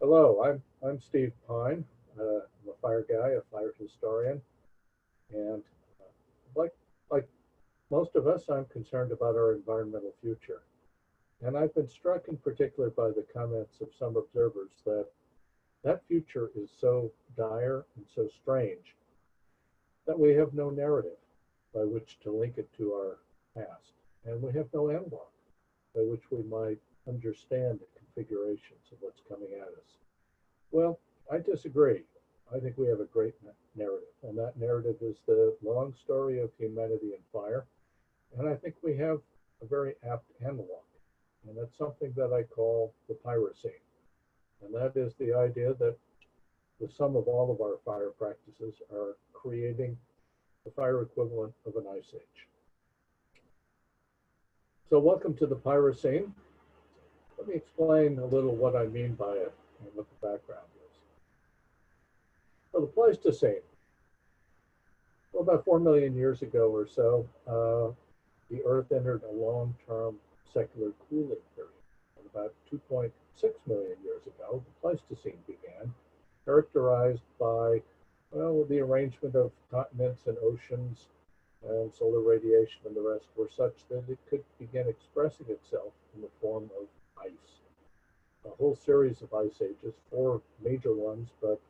Hello, I'm Steve Pine. I'm a fire guy, a fire historian, and like like most of us, I'm concerned about our environmental future. And I've been struck in particular by the comments of some observers that that future is so dire and so strange that we have no narrative by which to link it to our past, and we have no analog by which we might understand the configurations of what's coming at us. Well, I disagree. I think we have a great narrative, and that narrative is the long story of humanity and fire. And I think we have a very apt analog, and that's something that I call the Pyrocene. And that is the idea that the sum of all of our fire practices are creating the fire equivalent of an ice age. So welcome to the Pyrocene. Let me explain a little what I mean by it and what the background is. So the Pleistocene, well, about 4 million years ago or so, the Earth entered a long-term secular cooling period. And about 2.6 million years ago, the Pleistocene began, characterized by, well, the arrangement of continents and oceans and solar radiation and the rest were such that it could begin expressing itself in the form of ice. A whole series of ice ages, four major ones, but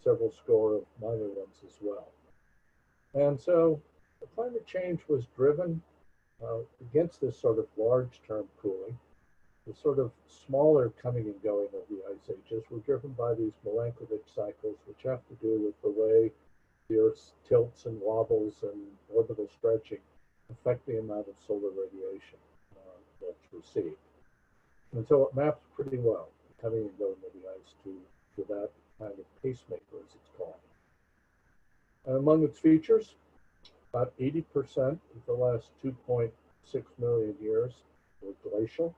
several score of minor ones as well. And so the climate change was driven against this sort of large-term cooling. The sort of smaller coming and going of the ice ages were driven by these melancholic cycles, which have to do with the way the Earth tilts and wobbles and orbital stretching affect the amount of solar radiation that's received. And so it maps pretty well, the coming and going of the ice to that kind of pacemaker, as it's called. And among its features, about 80% of the last 2.6 million years were glacial,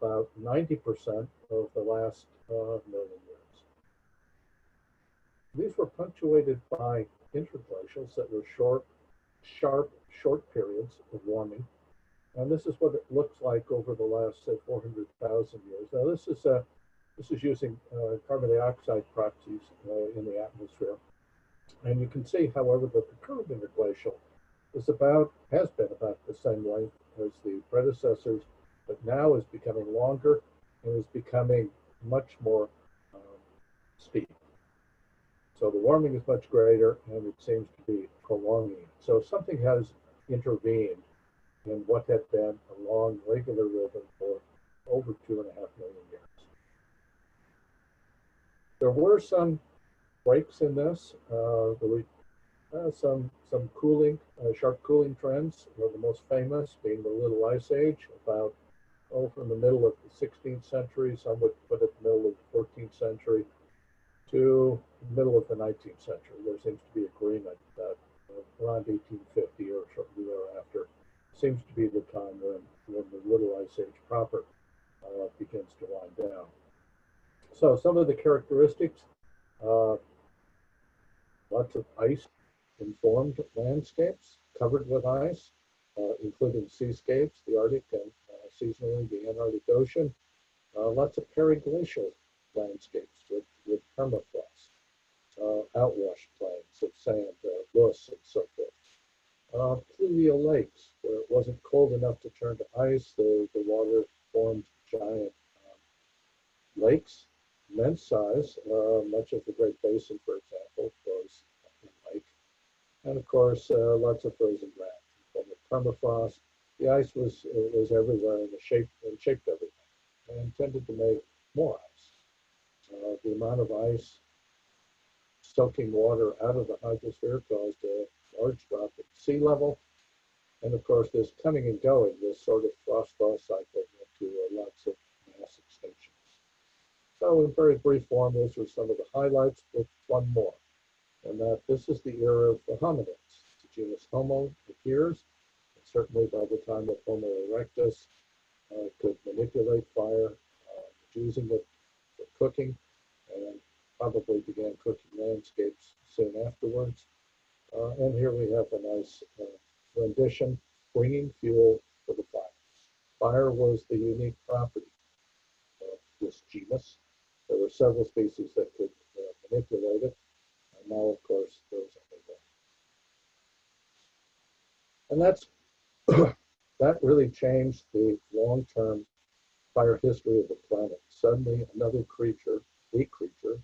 about 90% of the last million years. These were punctuated by interglacials that were short periods of warming. And this is what it looks like over the last, say, 400,000 years. Now, this is using carbon dioxide proxies in the atmosphere. And you can see, however, that the current interglacial has been about the same length as the predecessors, but now is becoming longer and is becoming much more steep. So the warming is much greater, and it seems to be prolonging it. So something has intervened in what had been a long, regular rhythm for over 2.5 million years. There were some breaks in this. There were some cooling, sharp cooling trends. The most famous being the Little Ice Age, about from the middle of the 16th century. Some would put it the middle of the 14th century to the middle of the 19th century. There seems to be agreement that around 1850 or shortly thereafter seems to be the time when the Little Ice Age proper begins to wind down. So some of the characteristics, lots of ice-informed landscapes covered with ice, including seascapes, the Arctic and seasonally the Antarctic Ocean, lots of periglacial landscapes with permafrost, outwash plains of sand, loess, and so forth. Pluvial lakes, where it wasn't cold enough to turn to ice, the water formed giant lakes, immense size. Much of the Great Basin, for example, was in lake. And of course, lots of frozen ground. From the permafrost, the ice was everywhere and shaped everything and tended to make more ice. The amount of ice soaking water out of the hydrosphere caused a large drop in sea level. And of course, this coming and going, this sort of frost-thaw cycle led to lots of mass extinctions. So in very brief form, those are some of the highlights, with one more. And that this is the era of the hominids. The genus Homo appears, and certainly by the time that Homo erectus could manipulate fire, using it for cooking, and probably began cooking landscapes soon afterwards. And here we have a nice rendition, bringing fuel for the fire. Fire was the unique property of this genus, several species that could manipulate it. And now, of course, there's only one. And that's that really changed the long-term fire history of the planet. Suddenly, another creature, a creature,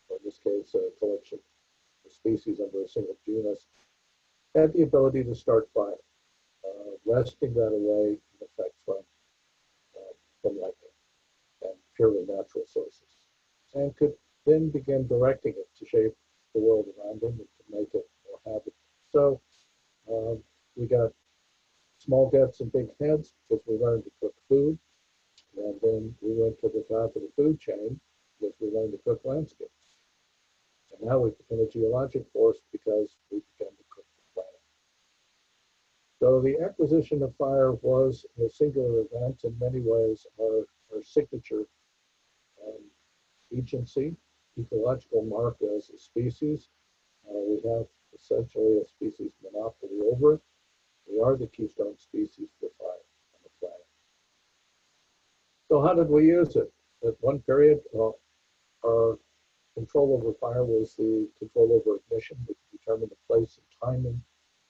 or in this case, a collection of species under a single genus, had the ability to start fire, wresting that away, in effect, from lightning and purely natural sources, and could then begin directing it to shape the world around them and to make it more habitable. So we got small gets and big heads because we learned to cook food, and then we went to the top of the food chain because we learned to cook landscapes. And now we've become a geologic force because we began to cook the planet. So the acquisition of fire was a singular event, in many ways our signature agency, ecological mark as a species. We have essentially a species monopoly over it. We are the keystone species for fire on the planet. So how did we use it? At one period, our control over fire was the control over ignition. We could determine the place and timing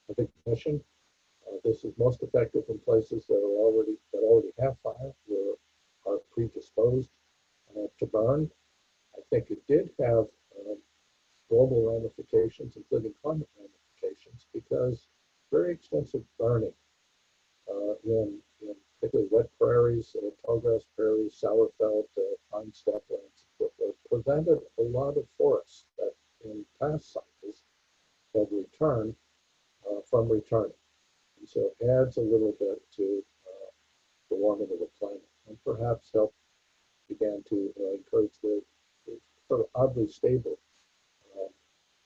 of ignition. This is most effective in places that already have fire, where are predisposed to burn. I think it did have global ramifications, including climate ramifications, because very extensive burning in particularly wet prairies, tallgrass prairies, sour felt, pine stepplands, and so forth, prevented a lot of forests that in past cycles have returned from returning. And so it adds a little bit to the warming of the planet, and perhaps began to encourage the sort of oddly stable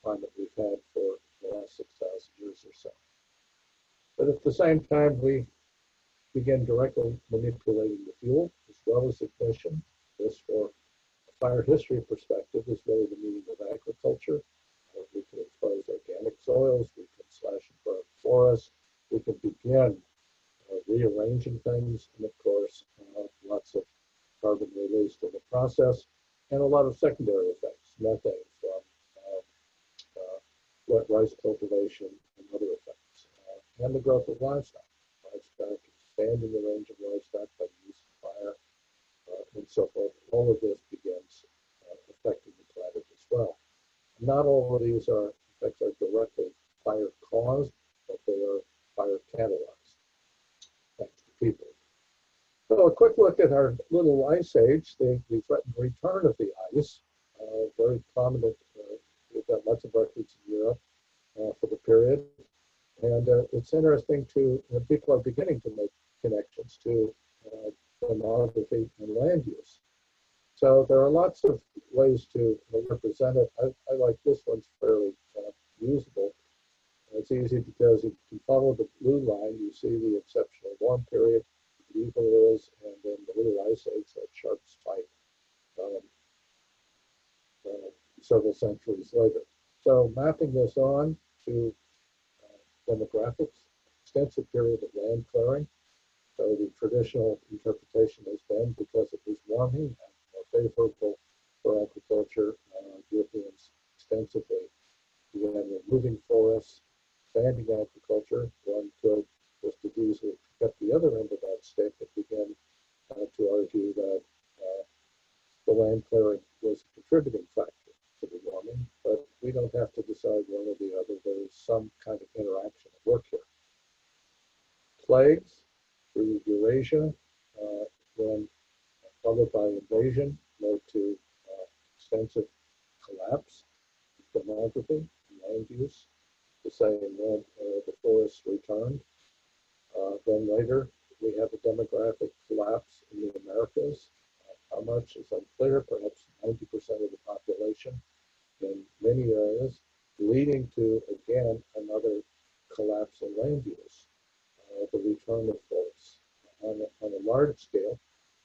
climate we've had for the last 6,000 years or so. But at the same time, we began directly manipulating the fuel as well as ignition. This, for a fire history perspective, is really the meaning of agriculture. We can expose organic soils, we can slash and burn forests, we can begin rearranging things, and of course, lots of carbon released in the process, and a lot of secondary effects, methane from wet rice cultivation and other effects, and the growth of livestock. Livestock, expanding the range of livestock by the use of fire, and so forth. All of this begins affecting the planet as well. Not all of these effects are directly fire caused, but they are fire catalyzed, thanks to people. So a quick look at our little ice age, the threatened return of the ice, very prominent. We've got lots of records in Europe for the period. And it's interesting people are beginning to make connections to demography and land use. So there are lots of ways to represent it. I like this one's fairly usable. It's easy because if you follow the blue line, you see the exceptional warm period, medieval eras, and then the little ice age, that sharp spike several centuries later. So mapping this on to demographics, extensive period of land clearing. So the traditional interpretation has been because it was warming and more favorable for agriculture, Europeans extensively began removing forests, expanding agriculture. One could just as easily pick up the other end of that stick and begin to argue that the land clearing was a contributing factor to the warming, but we don't have to decide one or the other. There is some kind of interaction at work here. Plagues through Eurasia, when followed by invasion, led to extensive collapse of demography and land use. The same when the forests returned. Then later, we have a demographic collapse in the Americas. How much is unclear, perhaps 90% of the population in many areas, leading to, again, another collapse in land use, the return of forests on a large scale.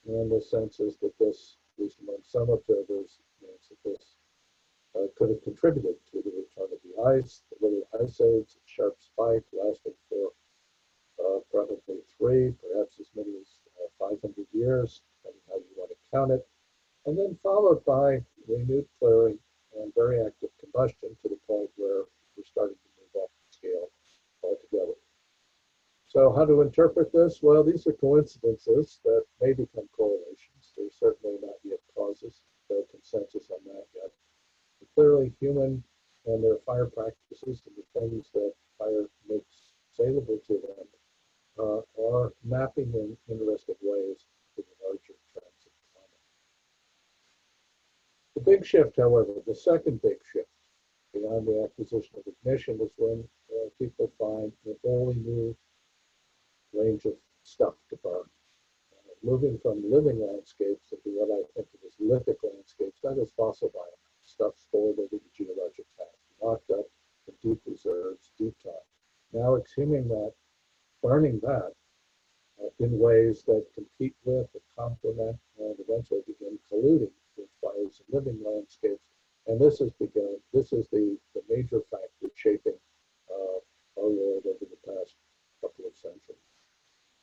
And the sense is that this, at least among some observers, means that this could have contributed to the return of the ice, the little ice age, sharp spike lasting for probably 3, perhaps as many as 500 years, depending how you want to count it, and then followed by renewed clearing and very active combustion to the point where we're starting to move up the scale altogether. So how to interpret this? Well, these are coincidences that may become correlations. They're certainly not yet causes. No consensus on that yet. But clearly, human and their fire practices and the things that fire makes saleable to them are mapping in interesting ways to the larger trends of the climate. The big shift, however, the second big shift beyond the acquisition of ignition is when people find a wholly new range of stuff to burn. Moving from living landscapes into what I think of as lithic landscapes, that is fossil biomass, stuff stored over the geologic past, locked up in deep reserves, deep time. Now exhuming that, burning that in ways that compete with and complement and eventually begin colluding with fires in living landscapes. And this is the major factor shaping our world over the past couple of centuries.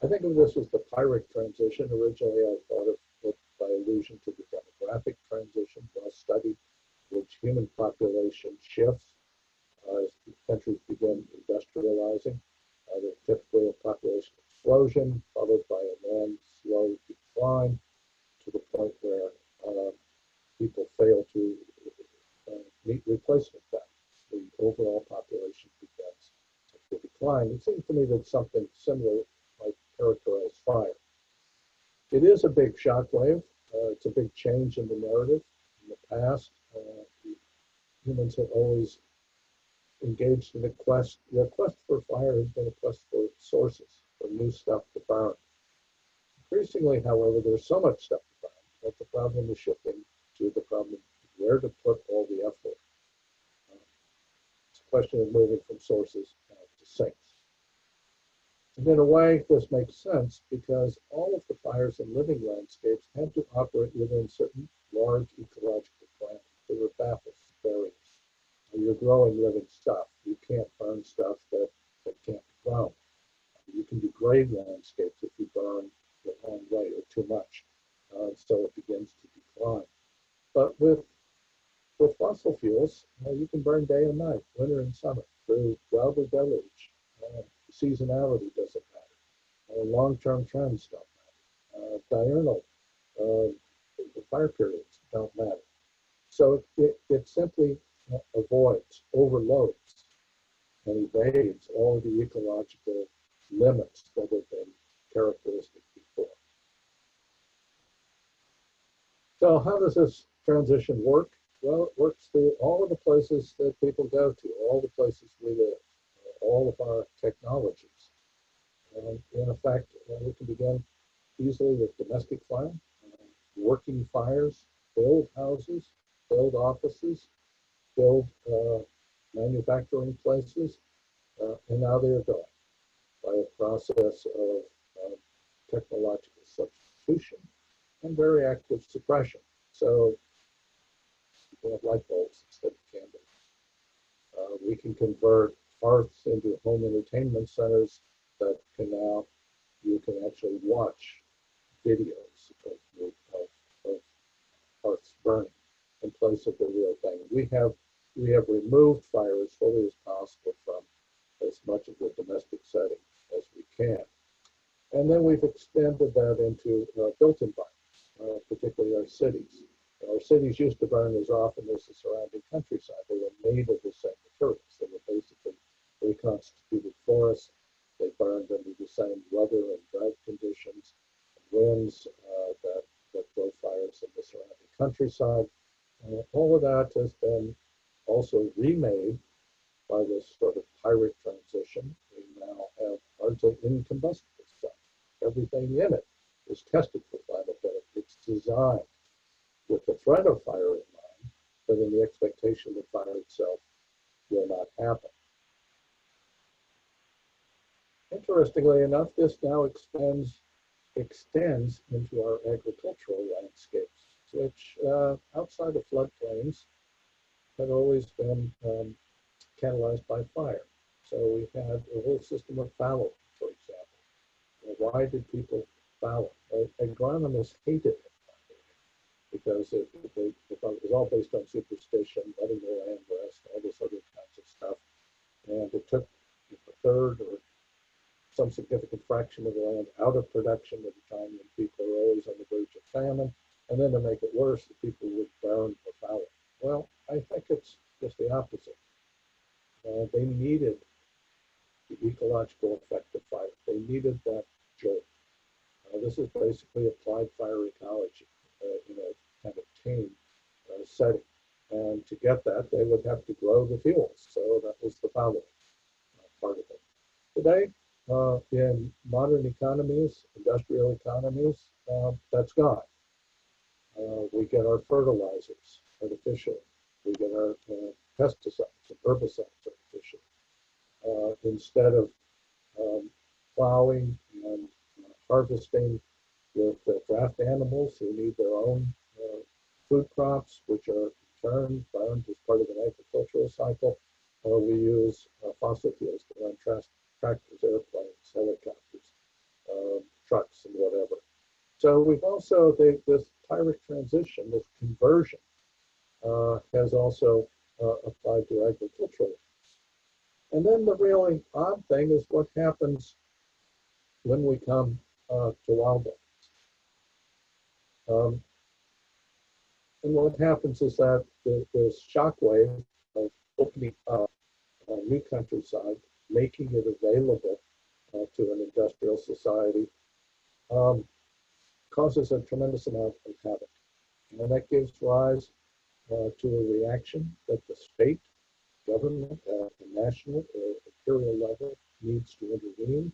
I think of this as the Pyrrhic transition. Originally, I thought of it by allusion to the demographic transition, well studied, which human population shifts as countries begin industrializing. There's typically a population explosion, followed by a long, slow decline to the point where people fail to meet replacement value. The overall population begins to decline. It seems to me that something similar might characterize fire. It is a big shockwave. It's a big change in the narrative. In the past, humans have always engaged in a quest. The quest for fire has been a quest for sources, for new stuff to burn. Increasingly, however, there's so much stuff to burn that the problem is shifting to the problem of where to put all the effort. It's a question of moving from sources to sinks. And in a way, this makes sense because all of the fires in living landscapes had to operate within certain large ecological parameters. There were baffles, barriers. You're growing living stuff. You can't burn stuff that can't be grown. You can degrade landscapes if you burn the wrong way or too much. So it begins to decline. But with fossil fuels, you can burn day and night, winter and summer, through drought or deluge. Seasonality doesn't matter. Long-term trends don't matter. Diurnal fire periods don't matter. So it simply avoids, overloads, and evades all of the ecological limits that have been characteristic before. So how does this transition work? Well, it works through all of the places that people go to, all the places we live, all of our technologies. And in effect, we can begin easily with domestic fire, working fires, build houses, build offices, build manufacturing places, and now they're going by a process of technological substitution and very active suppression. So we have light bulbs instead of candles. We can convert hearths into home entertainment centers that you can actually watch videos of hearths burning in place of the real thing. We have removed fire as fully as possible from as much of the domestic setting as we can. And then we've extended that into built environments, particularly our cities. Our cities used to burn as often as the surrounding countryside. They were made of the same materials. They were basically reconstituted forests. They burned under the same weather and drought conditions, and winds that drove fires in the surrounding countryside. All of that has been also remade by this sort of Pyrrhic transition. We now have largely incombustible stuff. Everything in it is tested for flammability. It's designed with the threat of fire in mind, but in the expectation that fire itself will not happen. Interestingly enough, this now extends into our agricultural landscapes, which outside of floodplains had always been catalyzed by fire. So we had a whole system of fallow, for example. Why did people fallow? Agronomists hated it because they thought it was was all based on superstition, letting the land rest, all this other kinds of stuff. And it took a third or some significant fraction of the land out of production at a time when people are always on the verge of famine. And then to make it worse, the people would burn or foul it. Well, I think it's just the opposite. They needed the ecological effect of fire. They needed that jolt. This is basically applied fire ecology in a kind of tame setting. And to get that, they would have to grow the fuels. So that was the fouling part of it. Today, in modern economies, industrial economies, that's gone. We get our fertilizers artificially. We get our pesticides and herbicides artificially. Instead of plowing and harvesting with draft animals who need their own food crops, which are in turn burned as part of an agricultural cycle, we use fossil fuels to run tractors, airplanes, helicopters, trucks, and whatever. So we've also, this Pyrrhic transition, this conversion, has also applied to agricultural. And then the really odd thing is what happens when we come to wildlands. And what happens is that this shockwave of opening up new countryside, making it available to an industrial society, causes a tremendous amount of havoc. And that gives rise to a reaction that the state, government, at the national or imperial level needs to intervene.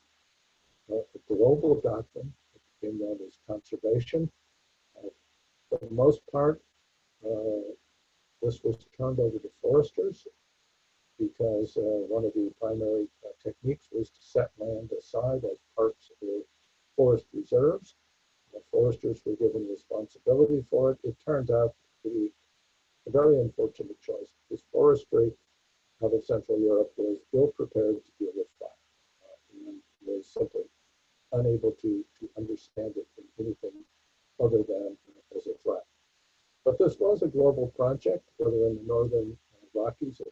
The global doctrine became known as conservation. For the most part, this was turned over to foresters because one of the primary techniques was to set land aside as parts of the forest reserves. The foresters were given responsibility for it. It turns out to be a very unfortunate choice because forestry out of Central Europe was ill prepared to deal with fire and was simply unable to understand it in anything other than as a threat. But this was a global project, whether in the northern Rockies of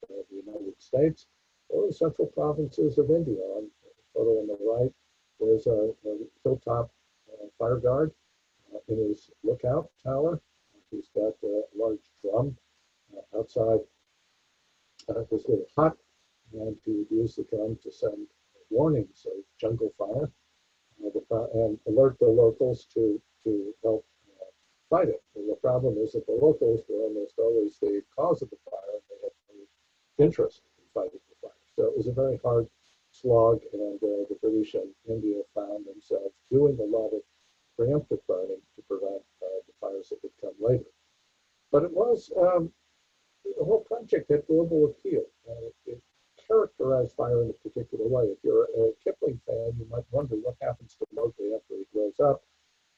the United States or the central provinces of India. On the photo on the right, there's a hilltop fire guard in his lookout tower. He's got a large drum outside his little hut, and he would use the drum to send warnings of jungle fire and alert the locals to help fight it. And the problem is that the locals were almost always the cause of the fire, and they had no interest in fighting the fire. So it was a very hard slog, and the British and India found themselves doing a lot of preemptive burning to prevent the fires that would come later. But it was, the whole project had global appeal. It characterized fire in a particular way. If you're a Kipling fan, you might wonder what happens to Mowgli after he grows up.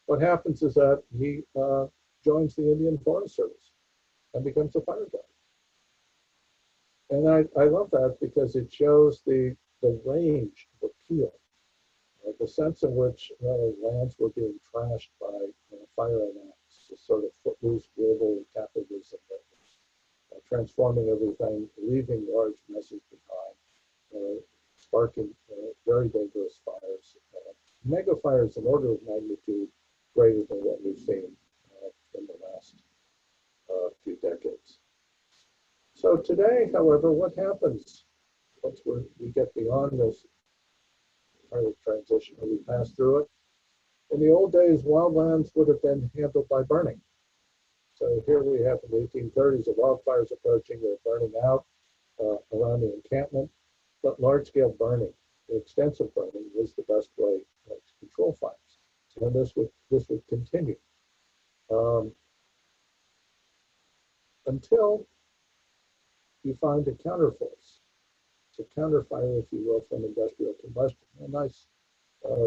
What happens is that he joins the Indian Forest Service and becomes a fire guard. And I love that because it shows the range of appeal, the sense in which lands were being trashed by fire and axe, this sort of footloose global capitalism that was transforming everything, leaving large messes behind, sparking very dangerous fires, mega fires an order of magnitude greater than what we've seen in the last few decades. So today, however, what happens once we get beyond this Pyrrhic transition, or we pass through it? In the old days, wildlands would have been handled by burning. So here we have in the 1830s the wildfires approaching, they're burning out around the encampment, but large-scale burning, extensive burning, was the best way to control fires. And this would continue until you find a counterforce. It's a counterfire, if you will, from industrial combustion. A nice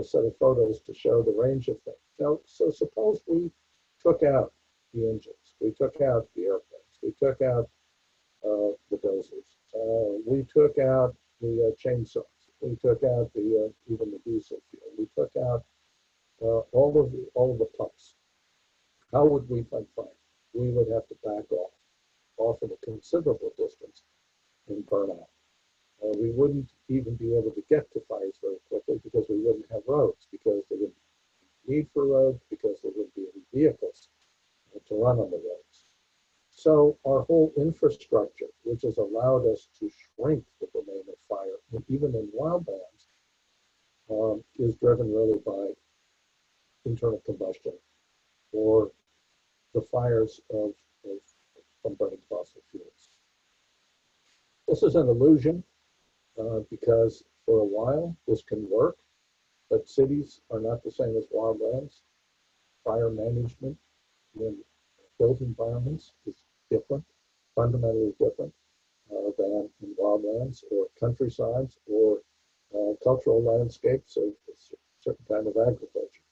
set of photos to show the range of things. Now, so suppose we took out the engines, we took out the airplanes, we took out the dozers, we took out the chainsaws, we took out the even the diesel fuel, we took out all of the pumps. How would we fight fire? we would have to back off, often a considerable distance, and burn out. We wouldn't even be able to get to fires very quickly because we wouldn't have roads, because there wouldn't be need for roads, because there wouldn't be any vehicles to run on the roads. So our whole infrastructure, which has allowed us to shrink the domain of fire, and even in wildlands, is driven really by internal combustion or the fires from burning fossil fuels. This is an illusion because for a while this can work, but cities are not the same as wildlands. Fire management in built environments is different, fundamentally different than in wildlands or countrysides or cultural landscapes of a certain kind of agriculture.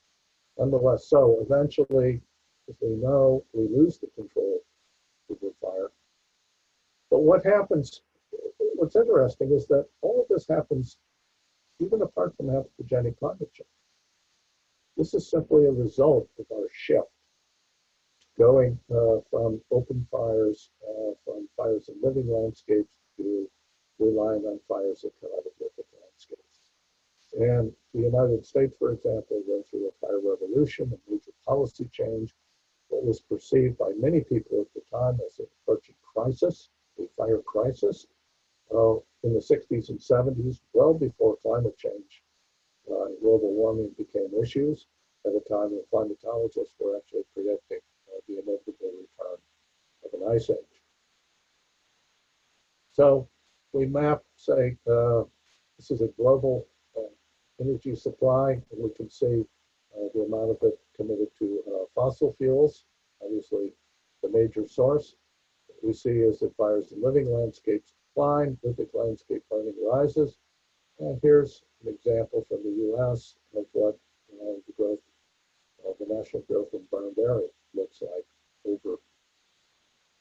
Nonetheless, so eventually, as we know, we lose the control over fire. But what happens, what's interesting is that all of this happens even apart from anthropogenic climate change. This is simply a result of our shift going from open fires, from fires in living landscapes to relying on fires that come out of lithic landscapes. And the United States, for example, went through a fire revolution, a major policy change, what was perceived by many people at the time as an approaching crisis, a fire crisis. In the 60s and 70s, well before climate change and global warming became issues, at a time when climatologists were actually predicting the inevitable return of an ice age. So we map, say, this is a global energy supply, and we can see the amount of it committed to fossil fuels, obviously the major source. What we see is that fires in living landscapes decline, lithic landscape burning rises. And here's an example from the US of what the growth of the national growth in burned area looks like over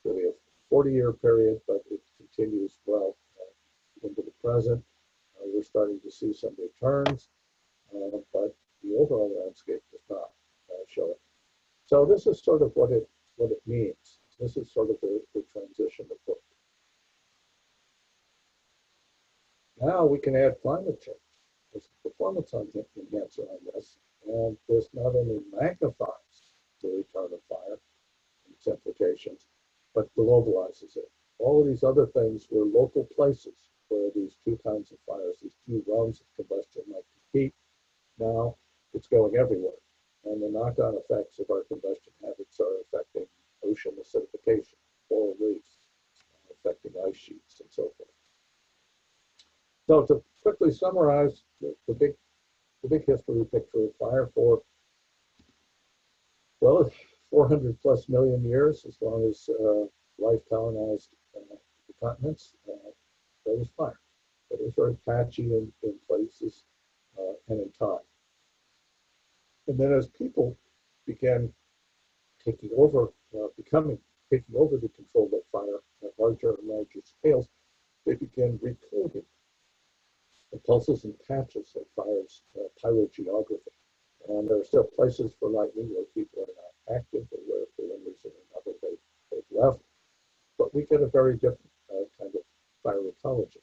really a 40-year period, but it continues well into the present. We're starting to see some returns, but the overall landscape does not show it. So this is sort of what it means. This is sort of the transition afoot. Now we can add climate change. There's a performance enhancer on this, and this not only magnifies the return of fire and its implications, but globalizes it. All of these other things were local places where these two kinds of fires, these two realms of combustion might compete. Now it's going everywhere. And the knock-on effects of our combustion habits are affecting ocean acidification, coral reefs, affecting ice sheets, and so forth. So to quickly summarize the big history picture of fire for, well, 400 plus million years, as long as life colonized the continents, there was fire. It was very patchy in places and in time. And then as people began taking over the control of fire at larger and larger scales, they began recording the pulses and patches of fire's pyrogeography. And there are still places for lightning where people are not active, or where for one reason or another they've left. But we get a very different kind of fire ecology.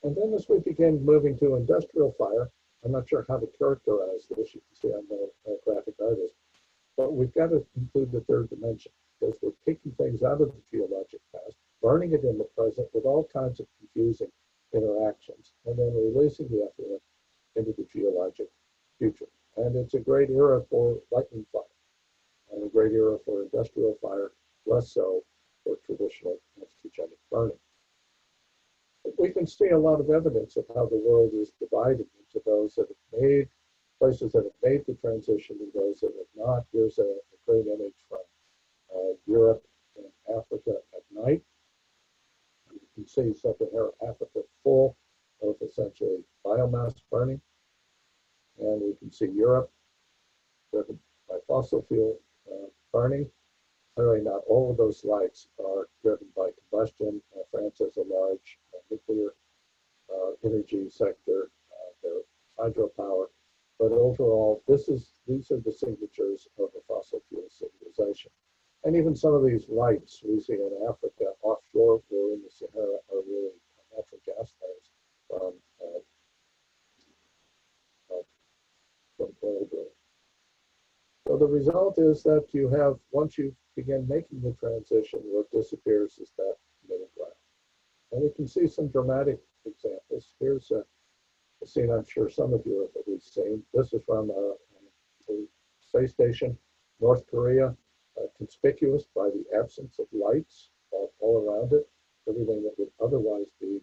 And then as we begin moving to industrial fire, I'm not sure how to characterize this. You can see I'm a graphic artist. But we've got to include the third dimension, because we're taking things out of the geologic past, burning it in the present with all kinds of confusing interactions, and then releasing the effluent into the geologic future. And it's a great era for lightning fire, and a great era for industrial fire, less so for traditional anthropogenic burning. We can see a lot of evidence of how the world is divided into those that have made, places that have made the transition and those that have not. Here's a great image from Europe and Africa at night. You can see sub-Saharan Africa full of essentially biomass burning. And we can see Europe driven by fossil fuel burning. Clearly not all of those lights are driven by combustion. France has a large nuclear energy sector, their hydropower. But overall, these are the signatures of a fossil fuel civilization. And even some of these lights we see in Africa, offshore or in the Sahara, are really natural gas fires uh, uh, from oil drilling. So the result is that you have, once you begin making the transition, what disappears is that middle ground. And we can see some dramatic examples. Here's a scene I'm sure some of you have at least seen. This is from the space station, North Korea, conspicuous by the absence of lights all around it. Everything that would otherwise be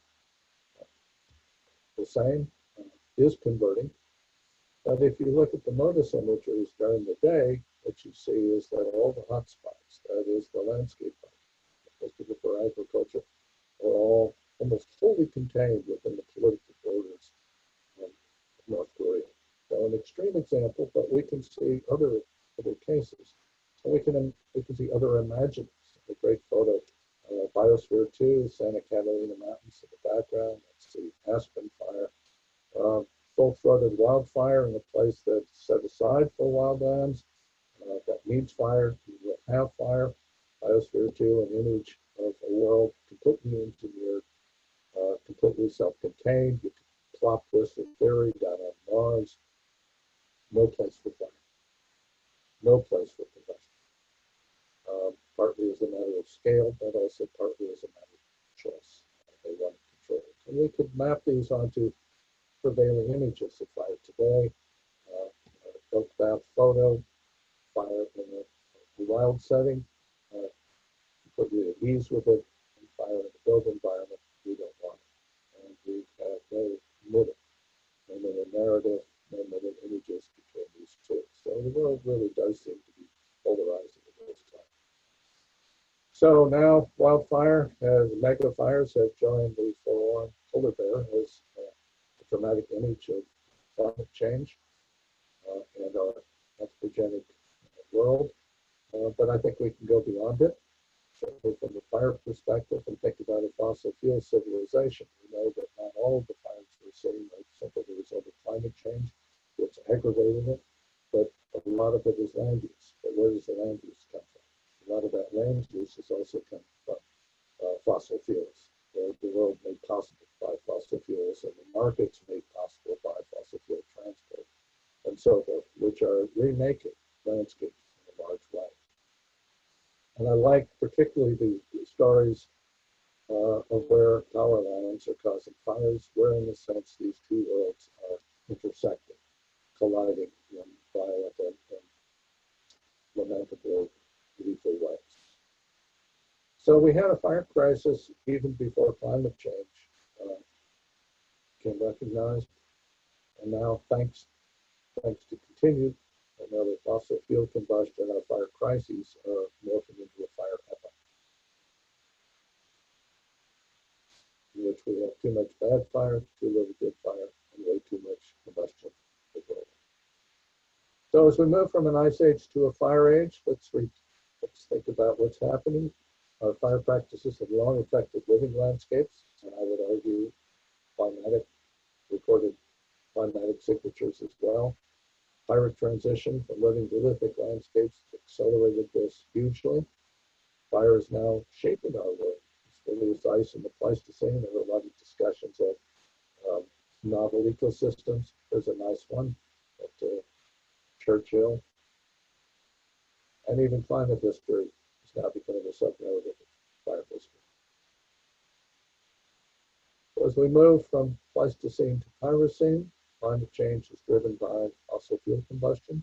the same is converting. But if you look at the MODIS imageries during the day, what you see is that all the hot spots, that is the landscape, most of it for agriculture, are all almost wholly contained within the political borders of North Korea. So an extreme example, but we can see other cases. And we can see other imaginings. A great photo, Biosphere 2, Santa Catalina Mountains in the background. Let's see, Aspen Fire. Full-throated wildfire in a place that's set aside for wildlands. That needs fire, you will have fire. Biosphere 2, an image of a world completely engineered, completely self-contained. You can plop this in theory down on Mars. No place for fire. No place for combustion. Partly as a matter of scale, but also partly as a matter of choice. They want to control it. And we could map these onto prevailing images of fire today. Oak bath photo, fire in a wild setting, completely at ease with it, and fire in the built environment, we don't want it. And we have no middle narrative, no middle images between these two. So the world really does seem to be polarizing at this time. So now wildfire, as mega fires have joined the forlorn polar bear as a dramatic image of climate change and our anthropogenic world. But I think we can go beyond it, certainly from the fire perspective, and think about a fossil fuel civilization. We know that not all of the fires we're seeing are simply the result of climate change, which aggravated it, but a lot of it is land use. But where does the land use come from? A lot of that land use is also coming from fossil fuels. The world made possible by fossil fuels, and the markets made possible by fossil fuel transport, and so forth, which are remaking landscapes in a large way. And I like particularly the stories of where power lines are causing fires, where in a sense these two worlds are intersecting, colliding in violent and lamentably lethal ways. So we had a fire crisis even before climate change became recognized, and now thanks to continued another fossil fuel combustion, our fire crises are morphing into a fire epoch, in which we have too much bad fire, too little good fire, and way too much combustion. So as we move from an ice age to a fire age, let's think about what's happening. Our fire practices have long affected living landscapes, and I would argue recorded climatic signatures as well. Fire transition from living to lithic landscapes accelerated this hugely. Fire is now shaping our world. As early as ice in the Pleistocene, there were a lot of discussions of novel ecosystems. There's a nice one at Churchill. And even climate history is now becoming a sub-narrative of fire history. So as we move from Pleistocene to Pyrocene, climate change is driven by fossil fuel combustion.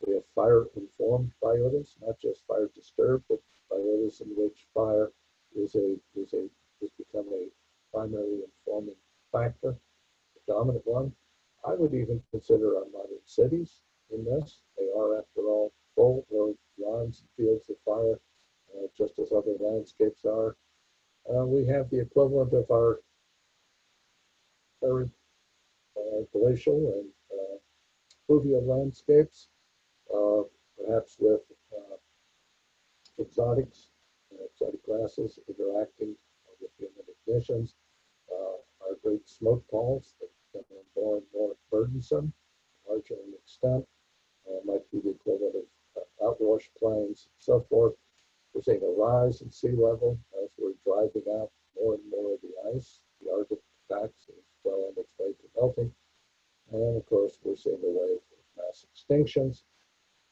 We have fire-informed biotas, not just fire-disturbed, but biotas in which fire has become a primary informing factor, the dominant one. I would even consider our modern cities in this. They are, after all, full of lawns and fields of fire, just as other landscapes are. We have the equivalent of our glacial and fluvial landscapes, perhaps with exotic grasses interacting with human ignitions. Our great smoke palls that become more and more burdensome, larger in extent, might be the equivalent of outwash plains, and so forth. We're seeing a rise in sea level as we're driving out more and more of the ice. The Arctic packs is well on its way to melting. And of course, we're seeing a wave of mass extinctions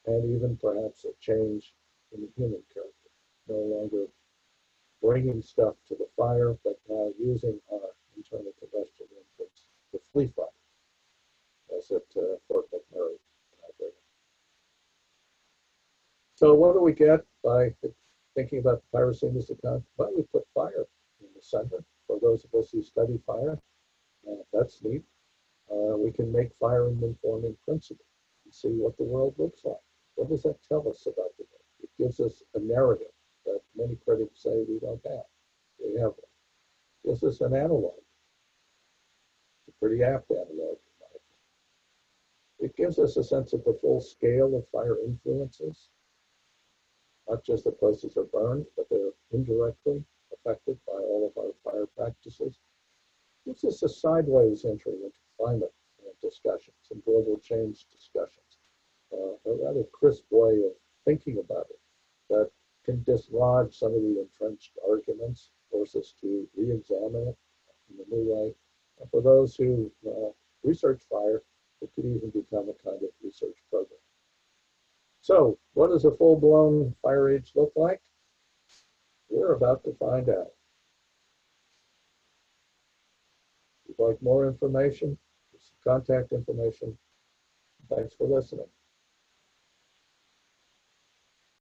and even perhaps a change in the human character. No longer bringing stuff to the fire, but now using our internal combustion inputs to flee fire, as at Fort McMurray. So what do we get by thinking about the Pyrocene as a concept? Well, we put fire in the center. For those of us who study fire, that's neat. We can make fire an informing principle and see what the world looks like. What does that tell us about the world? It gives us a narrative that many critics say we don't have. We have one. It gives us an analog. It's a pretty apt analog, in my opinion. It gives us a sense of the full scale of fire influences, not just that places are burned, but they're indirectly affected by all of our fire practices. It gives us a sideways entry into climate discussions and global change discussions. A rather crisp way of thinking about it that can dislodge some of the entrenched arguments, force us to re-examine it in a new way. And for those who research fire, it could even become a kind of research program. So, what does a full-blown fire age look like? We're about to find out. If you'd like more information, contact information. Thanks for listening.